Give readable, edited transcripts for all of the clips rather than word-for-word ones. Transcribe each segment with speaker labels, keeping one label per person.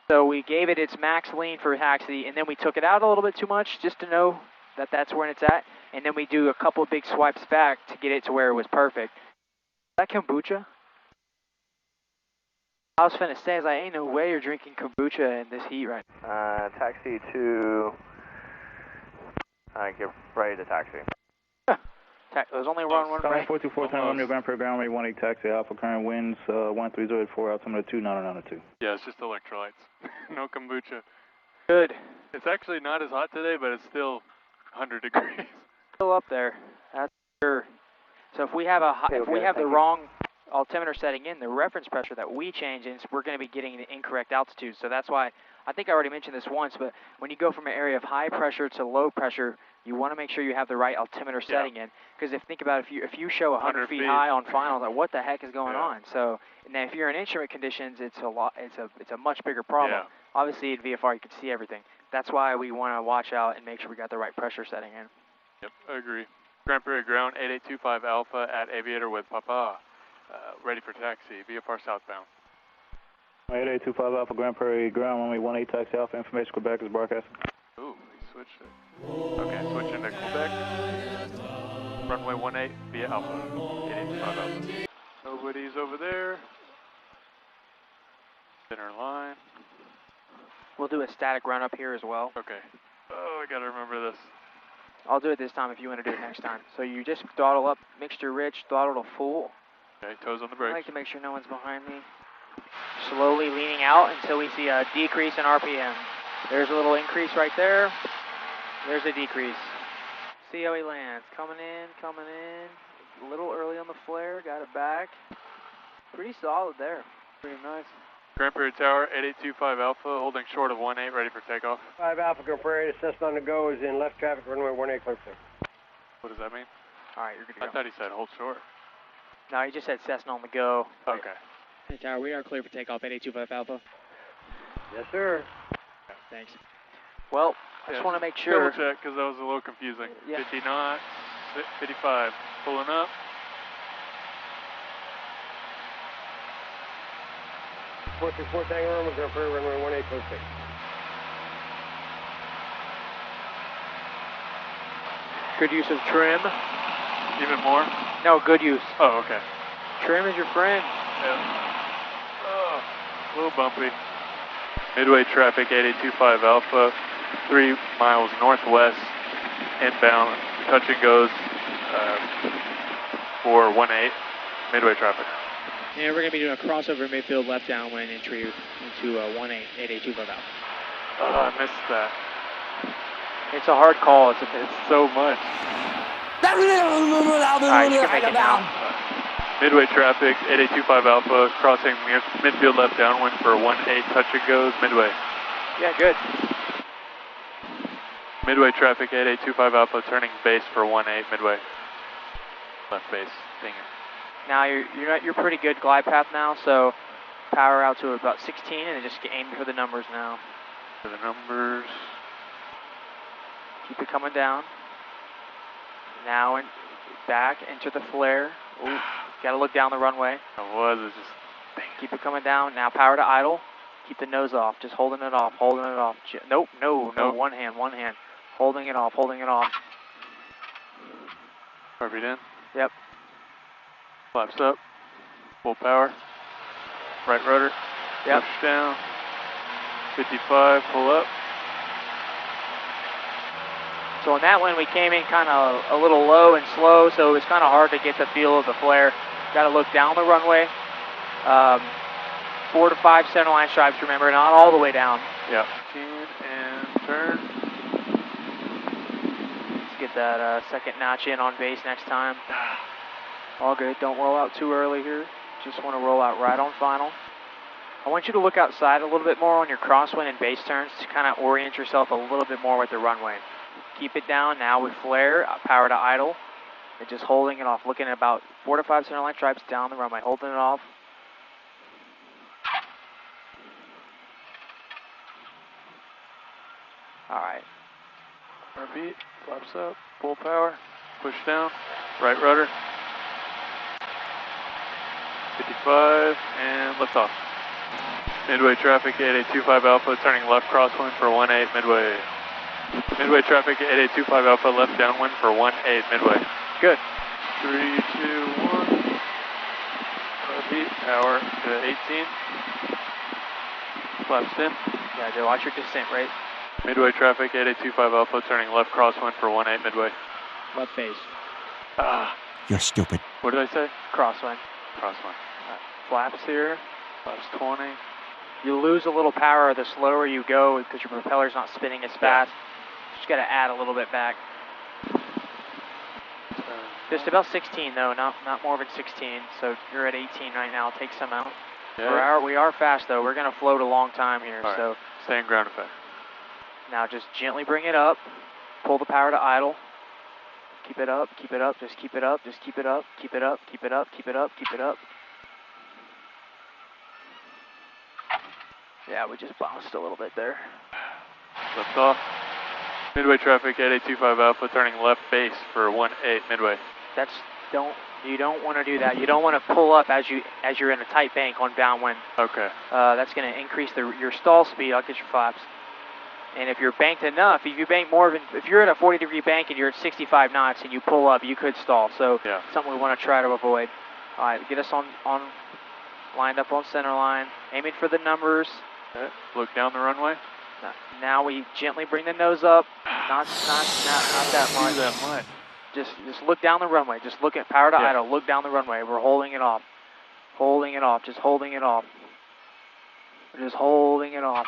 Speaker 1: So we gave it its max lean for taxi, and then we took it out a little bit too much just to know that that's where it's at, and then we do a couple of big swipes back to get it to where it was perfect. Is that kombucha? I was finna say, like, ain't no way you're drinking kombucha in this heat right now.
Speaker 2: Taxi to, get ready to taxi.
Speaker 1: It was only one right?
Speaker 3: 424 time on your ground per ground, 18 taxi, Alpha current winds 13084, altimeter 2992.
Speaker 4: Yeah, it's just electrolytes. No kombucha.
Speaker 1: Good.
Speaker 4: It's actually not as hot today, but it's still 100 degrees.
Speaker 1: Still up there, that's sure. So if we have the wrong altimeter setting in, the reference pressure that we change in, we're going to be getting the incorrect altitude. So that's why, I think I already mentioned this once, but when you go from an area of high pressure to low pressure, you want to make sure you have the right altimeter setting in. Because think about if you show 100 feet high on finals, like what the heck is going on? So, and then if you're in instrument conditions, it's a much bigger problem.
Speaker 4: Yeah.
Speaker 1: Obviously at VFR you can see everything. That's why we want to watch out and make sure we got the right pressure setting in.
Speaker 4: Yep, I agree. Grand Prairie ground 8825 Alpha at Aviator with Papa. Ready for taxi, VFR southbound.
Speaker 3: 8825 Alpha, Grand Prairie ground, runway 18 taxi Alpha, information Quebec is broadcasting.
Speaker 4: Ooh, he switched it. Okay, switching to Quebec. Runway 18 via Alpha, 8825 Alpha. Nobody's over there. Center line.
Speaker 1: We'll do a static run up here as well.
Speaker 4: Okay. Oh, I gotta remember this.
Speaker 1: I'll do it this time if you want to do it next time. So you just throttle up, mixture rich, throttle to full.
Speaker 4: Okay, toes on the
Speaker 1: I
Speaker 4: brakes.
Speaker 1: like to make sure no one's behind me. Slowly leaning out until we see a decrease in RPM. There's a little increase right there. There's a decrease. See how he lands. Coming in. A little early on the flare. Got it back. Pretty solid there. Pretty nice.
Speaker 4: Grand Prairie Tower, 8825 Alpha, holding short of 18, ready for takeoff.
Speaker 5: 5 Alpha, Grand Prairie, Cessna on the go is in left traffic, runway 18, clear for.
Speaker 4: What does that mean?
Speaker 1: All right, you're good to go.
Speaker 4: I thought he said hold short.
Speaker 1: No, he just said Cessna on the go.
Speaker 4: Okay.
Speaker 1: Hey, Tower, we are clear for takeoff, 8825 Alpha.
Speaker 5: Yes, sir.
Speaker 1: Thanks. Well, I just want to make sure.
Speaker 4: Double check, because that was a little confusing.
Speaker 1: Yeah.
Speaker 4: 50 knots, 55, pulling up.
Speaker 5: Four Tango Room, Grand Prairie, runway 18, clear for.
Speaker 1: Good use of trim.
Speaker 4: Even more?
Speaker 1: No, good use.
Speaker 4: Oh, okay.
Speaker 1: Trim is your friend.
Speaker 4: Yeah. Oh, a little bumpy. Midway traffic, 8825 Alpha, 3 miles northwest, inbound, touch and goes for 18, midway traffic.
Speaker 1: And we're going to be doing a crossover midfield left downwind entry into 18, 8825 Alpha.
Speaker 4: Oh, I missed that.
Speaker 1: It's a hard call. It's
Speaker 4: so much.
Speaker 1: Alright, you can make it now.
Speaker 4: Midway traffic, 8825 Alpha, crossing midfield left downwind for 18, touch and goes, midway.
Speaker 1: Yeah, good.
Speaker 4: Midway traffic, 8825 Alpha, turning base for 18, midway. Left base, dinging.
Speaker 1: Now you're pretty good glide path now, so power out to about 16 and then just aim for the numbers now.
Speaker 4: For the numbers.
Speaker 1: Keep it coming down. Now back, enter the flare. Ooh, gotta look down the runway.
Speaker 4: It's just, dang.
Speaker 1: Keep it coming down. Now power to idle. Keep the nose off. Just holding it off. Nope. One hand. Holding it off.
Speaker 4: Carbeat in.
Speaker 1: Yep.
Speaker 4: Flaps up. Full power. Right rudder.
Speaker 1: Yep.
Speaker 4: Push down. 55, pull up.
Speaker 1: So on that one, we came in kind of a little low and slow, so it was kind of hard to get the feel of the flare. Got to look down the runway. 4 to 5 centerline stripes, remember, not all the way down.
Speaker 4: Yeah. And turn.
Speaker 1: Let's get that second notch in on base next time. All good. Don't roll out too early here. Just want to roll out right on final. I want you to look outside a little bit more on your crosswind and base turns to kind of orient yourself a little bit more with the runway. Keep it down now with flare, power to idle, and just holding it off. Looking at about 4 to 5 centerline stripes down the runway, holding it off. All right.
Speaker 4: Repeat, flaps up, full power, push down, right rudder. 55, and lift off. Midway traffic 8825 Alpha, turning left crosswind for 18 midway. Midway traffic 8825 Alpha, left downwind for 18 midway.
Speaker 1: Good.
Speaker 4: 3, 2, 1. Beat, power to 18. Flaps in.
Speaker 1: Yeah, Joe, watch your descent rate.
Speaker 4: Midway traffic 8825 Alpha, turning left crosswind for 18 midway.
Speaker 1: Left base.
Speaker 6: You're stupid.
Speaker 4: What did I say?
Speaker 1: Crosswind.
Speaker 4: Crosswind.
Speaker 1: Flaps here.
Speaker 4: Flaps 20.
Speaker 1: You lose a little power the slower you go because your propeller's not spinning as fast. Just got to add a little bit back. Just about 16 though, not more than 16. So you're at 18 right now. Take some out.
Speaker 4: Yeah.
Speaker 1: We are fast though. We're gonna float a long time here.
Speaker 4: All right.
Speaker 1: So
Speaker 4: stay in ground effect.
Speaker 1: now just gently bring it up. Pull the power to idle. Keep it up. Keep it up. Just keep it up. Just keep it up. Keep it up. Keep it up. Keep it up. Keep it up. Yeah, we just bounced a little bit there.
Speaker 4: Lift off. Midway traffic 8825 Alpha, turning left base for 18 midway.
Speaker 1: You don't want to do that. You don't want to pull up as you're in a tight bank on downwind.
Speaker 4: Okay.
Speaker 1: That's going to increase your stall speed. I'll get your flaps. And if you're banked enough, if you're at a 40-degree bank and you're at 65 knots and you pull up, you could stall. So something we want to try to avoid. All right, get us on lined up on center line, aiming for the numbers.
Speaker 4: Okay. Look down the runway.
Speaker 1: Now we gently bring the nose up. Not that much. Just look down the runway. Just look at power to idle. Look down the runway. We're holding it off. Holding it off. Just holding it off. We're just holding it off.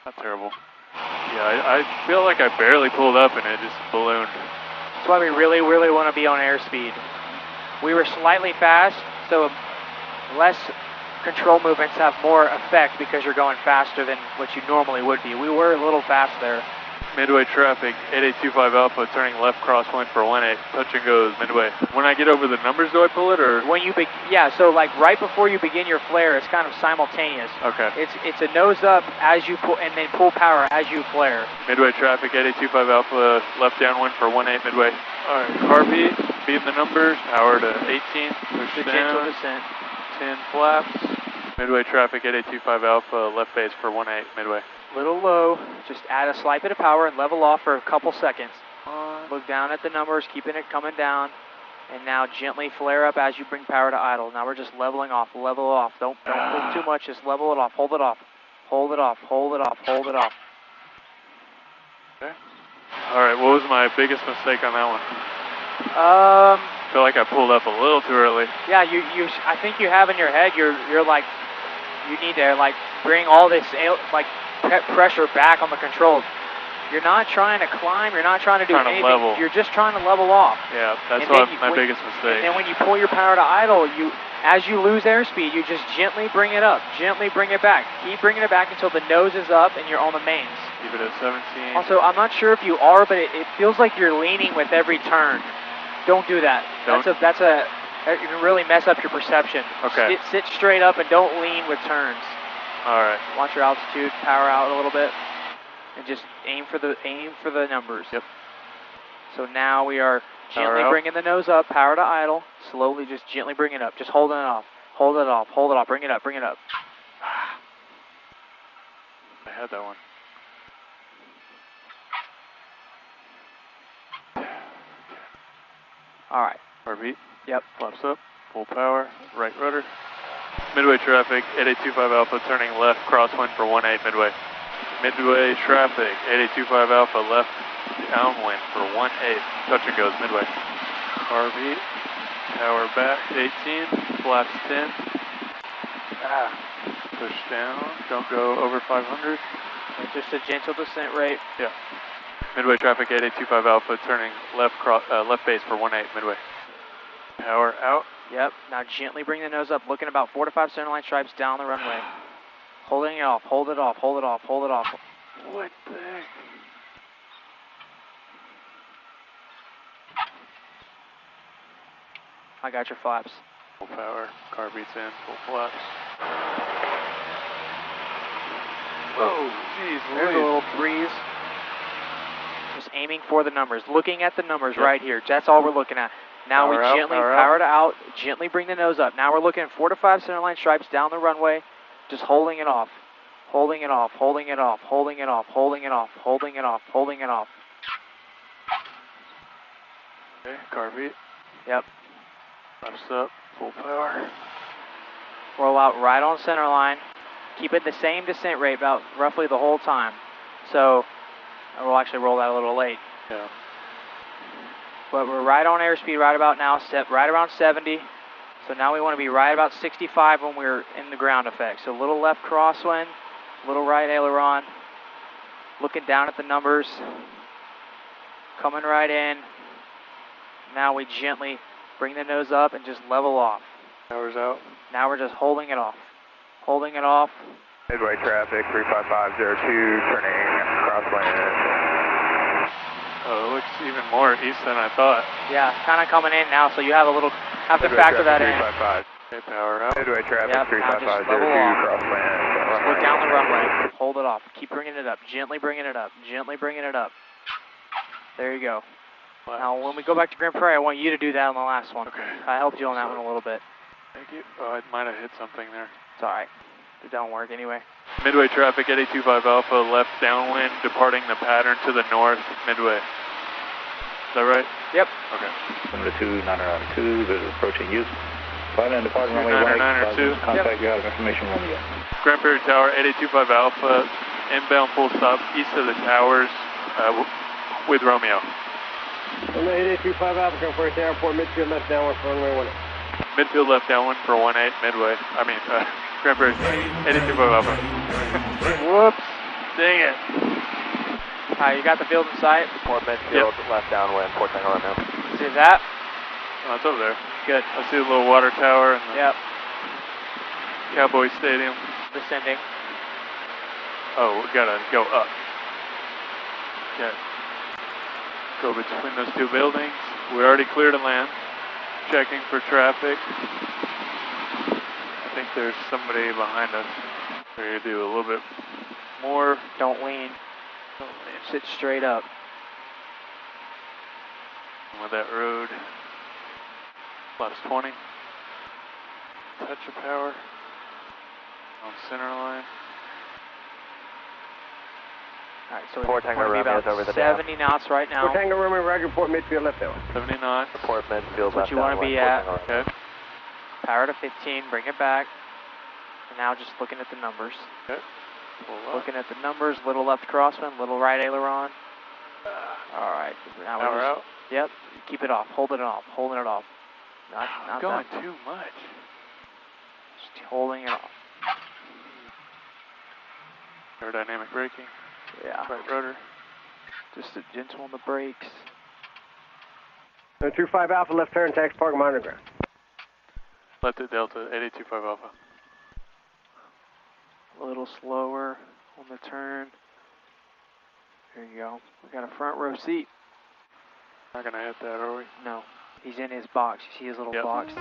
Speaker 4: Not terrible. Yeah, I feel like I barely pulled up and it just ballooned.
Speaker 1: That's why we really, really want to be on airspeed. We were slightly fast, so less control movements have more effect because you're going faster than what you normally would be. We were a little fast there.
Speaker 4: Midway traffic 8825 Alpha, turning left crosswind for 18. Touch and goes midway. When I get over the numbers, do I pull it or?
Speaker 1: When you so like right before you begin your flare, it's kind of simultaneous.
Speaker 4: Okay.
Speaker 1: It's a nose up as you pull and then pull power as you flare.
Speaker 4: Midway traffic 8825 Alpha, left downwind for 18 midway. All right, car beat, beating the numbers, power to 18, push
Speaker 1: The
Speaker 4: down,
Speaker 1: gentle descent.
Speaker 4: 10 flaps. Midway traffic 8825 Alpha, left base for 18 midway.
Speaker 1: Little low, just add a slight bit of power and level off for a couple seconds. Look down at the numbers, keeping it coming down, and now gently flare up as you bring power to idle. Now we're just leveling off, level off. Don't move too much, just level it off, hold it off, hold it off, hold it off, hold it off.
Speaker 4: Okay. All right, what was my biggest mistake on that one? I feel like I pulled up a little too early.
Speaker 1: Yeah, I think you have in your head, you're like, you need to like bring all this like pressure back on the controls. You're not trying to climb. You're not trying to do anything.
Speaker 4: Level.
Speaker 1: You're just trying to level off.
Speaker 4: Yeah, that's my biggest mistake.
Speaker 1: And then when you pull your power to idle, as you lose airspeed, you just gently bring it up. Gently bring it back. Keep bringing it back until the nose is up and you're on the mains.
Speaker 4: Keep it at 17.
Speaker 1: Also, I'm not sure if you are, but it feels like you're leaning with every turn. Don't do that. That can really mess up your perception.
Speaker 4: Okay.
Speaker 1: Sit straight up and don't lean with turns.
Speaker 4: All right.
Speaker 1: Watch your altitude, power out a little bit, and just aim for the numbers.
Speaker 4: Yep.
Speaker 1: So now we are gently bringing the nose up, power to idle, slowly just gently bring it up, just holding it off, hold it off, hold it off, bring it up, bring it up.
Speaker 4: I had that one.
Speaker 1: All right.
Speaker 4: RV.
Speaker 1: Yep.
Speaker 4: Flaps up, full power, right rudder. Midway traffic 8825 Alpha, turning left crosswind for 18 midway. Midway traffic 8825 Alpha, left downwind for 18. Touch and goes midway. RV, power back 18, flaps 10. Push down, don't go over 500.
Speaker 1: And just a gentle descent rate.
Speaker 4: Yeah. Midway traffic 8825 Alpha, turning left base for 18 midway. Power out.
Speaker 1: Yep. Now gently bring the nose up, looking about 4 to 5 centerline stripes down the runway. Holding it off, hold it off, hold it off, hold it off.
Speaker 4: What the heck?
Speaker 1: I got your flaps.
Speaker 4: Full power, car beats in, full flaps. Whoa, jeez,
Speaker 1: there's a little breeze. Just aiming for the numbers, looking at the numbers right here. That's all we're looking at. Now we gently power to out, gently bring the nose up. Now we're looking at 4 to 5 centerline stripes down the runway. Just holding it off. Holding it off, holding it off, holding it off, holding it off, holding it off, holding it off.
Speaker 4: Okay, car beat.
Speaker 1: Yep.
Speaker 4: Left's up, full power.
Speaker 1: Roll out right on center line. Keep it the same descent rate about roughly the whole time. So, we'll actually roll that a little late.
Speaker 4: Yeah.
Speaker 1: But we're right on airspeed right about now, right around 70. So now we want to be right about 65 when we're in the ground effect. So little left crosswind, little right aileron, looking down at the numbers, coming right in. Now we gently bring the nose up and just level off.
Speaker 4: Power's out.
Speaker 1: Now we're just holding it off. Holding it off.
Speaker 2: Midway traffic, 35502, turning crosswind.
Speaker 4: Oh, it looks even more east than I thought.
Speaker 1: Yeah, kind of coming in now, so you have to factor that in.
Speaker 2: 355.
Speaker 4: Okay, power out.
Speaker 2: Midway traffic,
Speaker 1: Yep, now just
Speaker 2: 35502,
Speaker 1: level off.
Speaker 2: crosswind.
Speaker 1: Look down the runway. Hold it off. Keep bringing it up. Gently bringing it up. Gently bringing it up. There you go.
Speaker 4: Left.
Speaker 1: Now, when we go back to Grand Prairie, I want you to do that on the last one.
Speaker 4: Okay.
Speaker 1: I helped you on that one a little bit.
Speaker 4: Thank you. Oh, I might have hit something there.
Speaker 1: It's all right. It don't work anyway.
Speaker 4: Midway traffic, 825 Alpha, left downwind, departing the pattern to the north, midway. Is that right?
Speaker 1: Yep.
Speaker 4: Okay.
Speaker 3: Altimeter 2992, there's approaching use. Flight and departing runway
Speaker 4: 2992.
Speaker 3: Contact you out of information Romeo.
Speaker 4: Grand Prairie Tower, 825 Alpha, inbound full stop east of the towers with Romeo.
Speaker 5: On the 8825 Alpha, Grand Prairie Tower, report midfield left downwind for runway 18.
Speaker 4: Midfield left downwind for 18, midway. Grand Prairie, 825 Alpha. Whoops. Dang it.
Speaker 1: All right, you got the field in sight?
Speaker 2: Report midfield, left downwind, Port Tango Romeo.
Speaker 1: See that?
Speaker 4: Oh, it's over there.
Speaker 1: Good.
Speaker 4: I see the little water tower and the
Speaker 1: Yep.
Speaker 4: Cowboy Stadium.
Speaker 1: Descending.
Speaker 4: Oh, we gotta go up. Okay. Go between those two buildings. We already cleared to land. Checking for traffic. I think there's somebody behind us. We're gonna do a little bit more.
Speaker 1: Don't lean. Sit straight up.
Speaker 4: With that road. Left 20. Touch of power. On center line.
Speaker 1: All right, so
Speaker 2: Port
Speaker 1: we're
Speaker 2: Tango
Speaker 1: going to be
Speaker 2: Romeo
Speaker 1: about
Speaker 2: is over the
Speaker 1: 70 knots right now.
Speaker 5: Port Tango Romeo, Roger, report midfield left downwind.
Speaker 4: 70 knots.
Speaker 2: Report midfield,
Speaker 1: That's what
Speaker 2: left
Speaker 1: you want to
Speaker 2: downwind,
Speaker 1: be
Speaker 2: Port
Speaker 1: at.
Speaker 2: Tango Romeo.
Speaker 4: Okay.
Speaker 1: Power to 15, bring it back. And now just looking at the numbers.
Speaker 4: Okay. Pull up.
Speaker 1: Looking at the numbers, little left crosswind, little right aileron. All right. Now
Speaker 4: Power out.
Speaker 1: Yep. Keep it off. Holding it off. Holding it off. Not
Speaker 4: Going
Speaker 1: that.
Speaker 4: too much.
Speaker 1: Just holding it off.
Speaker 4: Aerodynamic braking.
Speaker 1: Yeah.
Speaker 4: Right rotor.
Speaker 1: Just gentle on the brakes.
Speaker 5: 25 Alpha, left turn, taxi park, monitor ground.
Speaker 4: Left at Delta, 8825 Alpha.
Speaker 1: A little slower on the turn. There you go. We got a front row seat.
Speaker 4: Not gonna hit that, are we?
Speaker 1: No. He's in his box. You see his little
Speaker 4: Yep.
Speaker 1: box?